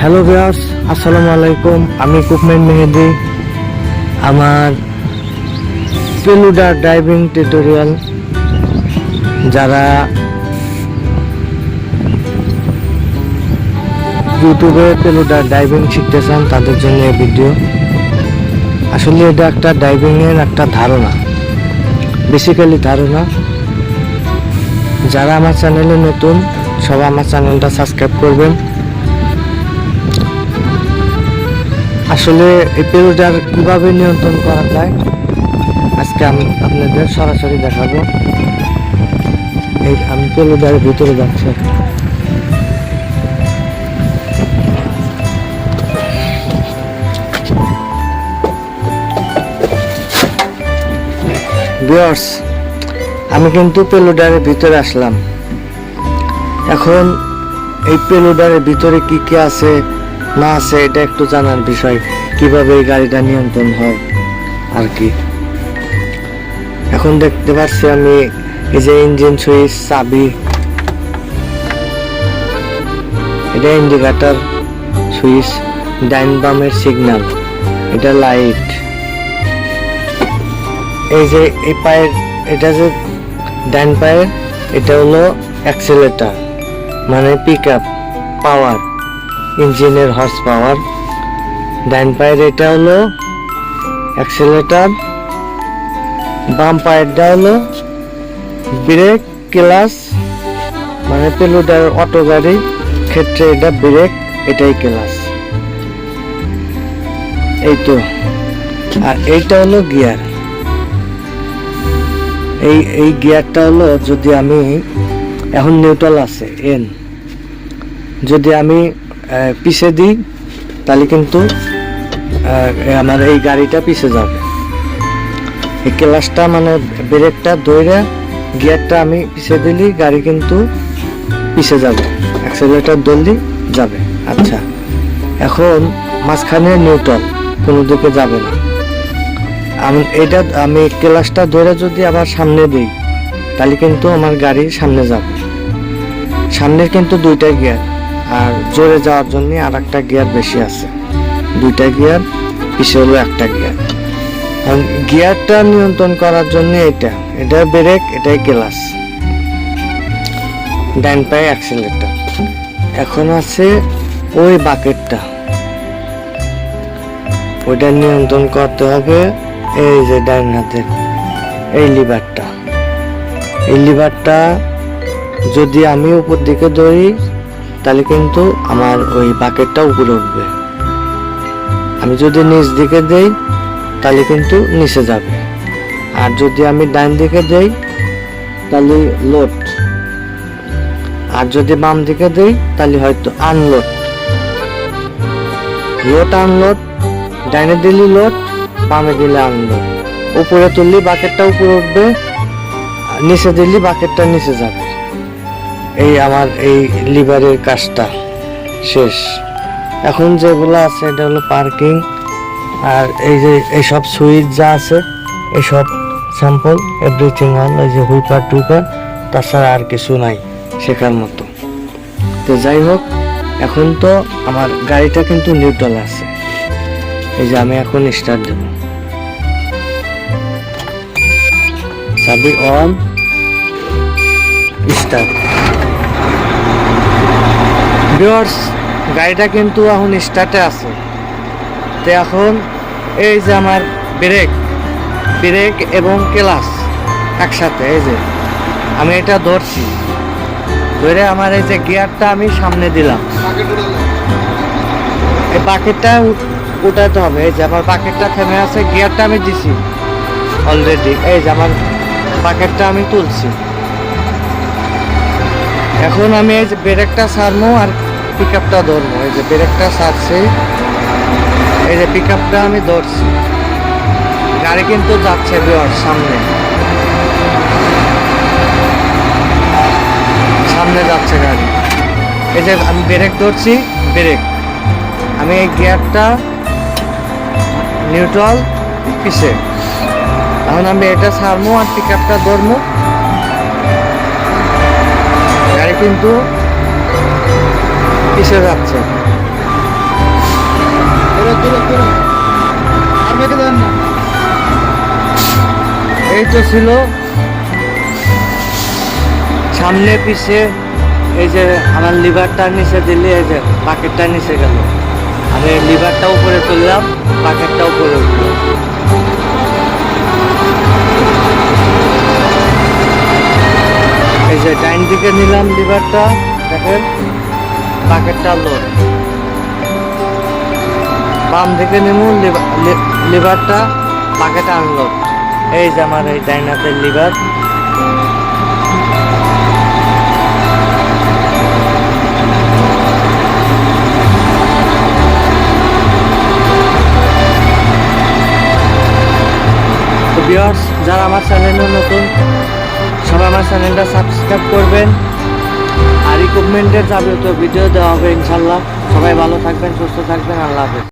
Hello viewers, আসসালামু আলাইকুম। আমি কুকম্যান মেহেদি। আমার পেলুডা ড্রাইভিং টিউটোরিয়াল যারা ইউটিউবে পেলুডা ড্রাইভিং শিখতে চান তাদের জন্য এই ভিডিও। আসলে এটা একটা ড্রাইভিংয়ের একটা ধারণা, বেসিক্যালি ধারণা। যারা আমার চ্যানেলে নতুন সবাই আমার চ্যানেলটা সাবস্ক্রাইব করবেন। আসলে এই পেলুডার কিভাবে নিয়ন্ত্রণ করা যায় আজকে আমি আপনাদের সরাসরি দেখাবো। এই আমি পেলুডার ভিতরে যাচ্ছি। ভিউয়ার্স, আমি কিন্তু পেলুডারের ভিতরে আসলাম। এখন এই পেলুডারের ভিতরে কি কি আছে না আছে এটা একটু জানার বিষয়, কিভাবে এই গাড়িটা নিয়ন্ত্রণ হয় আর কি। এখন দেখতে পাচ্ছি আমি এই যে ইঞ্জিন সুইচ, চাবি, এটা ইন্ডিকেটর সুইচ, ডাইন বামের সিগন্যাল, এটা লাইট, এই যে এই পায়ের এটা যে ডাইন পায়ের এটা হলো অ্যাক্সিলারেটর, মানে পিক আপ পাওয়ার, ইঞ্জিনের হর্স পাওয়ার। ডাইন পায়ের এটা হলো অ্যাক্সিলারেটর, বাম পায়েরটা হলো ব্রেক ক্লাচ, মানে পেলুডার অটো গাড়ির ক্ষেত্রে এটা ব্রেক, এটাই ক্লাচ, এই তো। আর এইটা হলো গিয়ার। এই গিয়ারটা হলো যদি আমি এখন নিউট্রাল আছে এন, যদি আমি পিছে দিই তাহলে কিন্তু আমার এই গাড়িটা পিছে যাবে। এই ক্লাচটা মানে ব্রেকটা ধরে গিয়ারটা আমি পিছে দিলি গাড়ি কিন্তু পিছে যাবে, অ্যাক্সিলারেটর ধরলি যাবে। আচ্ছা, এখন মাঝখানে নিউট্রাল, কোনো দিকে যাবে না। এটা আমি ক্লাচটা ধরে যদি আবার সামনে দিই তাহলে কিন্তু আমার গাড়ি সামনে যাবে। সামনের কিন্তু দুইটা গিয়ার, আর জোরে যাওয়ার জন্য আর একটা গিয়ার বেশি আছে, দুইটা গিয়ার, পিছে হলো একটা গিয়ার। গিয়ারটা নিয়ন্ত্রণ করার জন্য এটা ব্রেক, এটাই ক্লাচ, ডাইন পায়ে অ্যাক্সিলারেটর। এখন আছে ওই বাকেটটা, ওইটা নিয়ন্ত্রণ করতে হবে এই যে ডাইন হাতের এই লিভারটা। এই লিভারটা যদি আমি উপর দিকে ধরি তাহলে কিন্তু আমার ওই বাকেটটা উপরে উঠবে। আমি যদি নিচ দিকে দেই তাহলে কিন্তু নিচে যাবে। আর যদি আমি ডাইন দিকে দেই তাহলে লোড, আর যদি বাম দিকে দেই তাহলে হয়তো আনলোড। লোড আনলোড, ডাইনে দিলে লোড, বামে দিলে আনলোড। উপরে তুললে বাকেটটা উপরে উঠবে, নিচে দিলে বাকেটটা নিচে যাবে। এই আমার এই লিভারের কাজটা শেষ। এখন যেগুলো আছে এটা হলো পার্কিং, আর এই যে এইসব সুইচ যা আছে এইসব স্যাম্পল এভরিথিং অল, এই যে হুইপার টুইপার, তাছাড়া আর কিছু নাই শেখার মতো। তো যাই হোক, এখন তো আমার গাড়িটা কিন্তু নিউট্রাল আছে। এই যে আমি এখন স্টার্ট দেব, চাবি অন, স্টার্ট। ভিউয়ার্স, গাড়িটা কিন্তু এখন স্টার্টে আছে। তো এখন এই যে আমার ব্রেক এবং ক্লাচ একসাথে, এই যে আমি এটা ধরছি, ধরে আমার এই যে গিয়ারটা আমি সামনে দিলাম, এই বাকেটটা উঠাতে হবে। এই যে আমার বাকেটটা থেমে আছে, গিয়ারটা আমি দিছি অলরেডি, এই যে আমার বাকেটটা আমি তুলছি। এখন আমি এই যে ব্রেকটা ছাড়বো আর পিক আপটা ধরবো। এই যে ব্রেকটা ছাড়ছি, এই যে পিক আপটা আমি ধরছি, গাড়ি কিন্তু যাচ্ছে সামনে যাচ্ছে গাড়ি। এই যে আমি ব্রেক ধরছি, ব্রেক, আমি এই গিয়ারটা নিউট্রাল পিছে। এখন আমি এটা ছাড়বো আর পিক আপটা ধরবো, গাড়ি কিন্তু পিছে যাচ্ছে। এই তো ছিল সামনে পিছে, এই যে আমার লিভারটা নিচে দিলে এই যে বাকেটটা নিচে গেল, আমি লিভারটা উপরে তুললাম, বাকেটটা উপরে উঠলো। এই যে ডাইন দিকে নিলাম লিভারটা, দেখেন বাকেটটা লোড, বাম দিকে নেব লিভারটা, বাকেট আনলোড। এই যে আমার এই ডাইন হাতের লিভার। তো ভিউয়ার্স, যারা আমার চ্যানেলে নতুন সবাই আমার চ্যানেলটা সাবস্ক্রাইব করবেন, আর রিকমেন্ডেড যাবতীয় ভিডিও দেওয়া হবে ইনশাল্লাহ। সবাই ভালো থাকবেন, সুস্থ থাকবেন, আল্লাহ হাফেজ।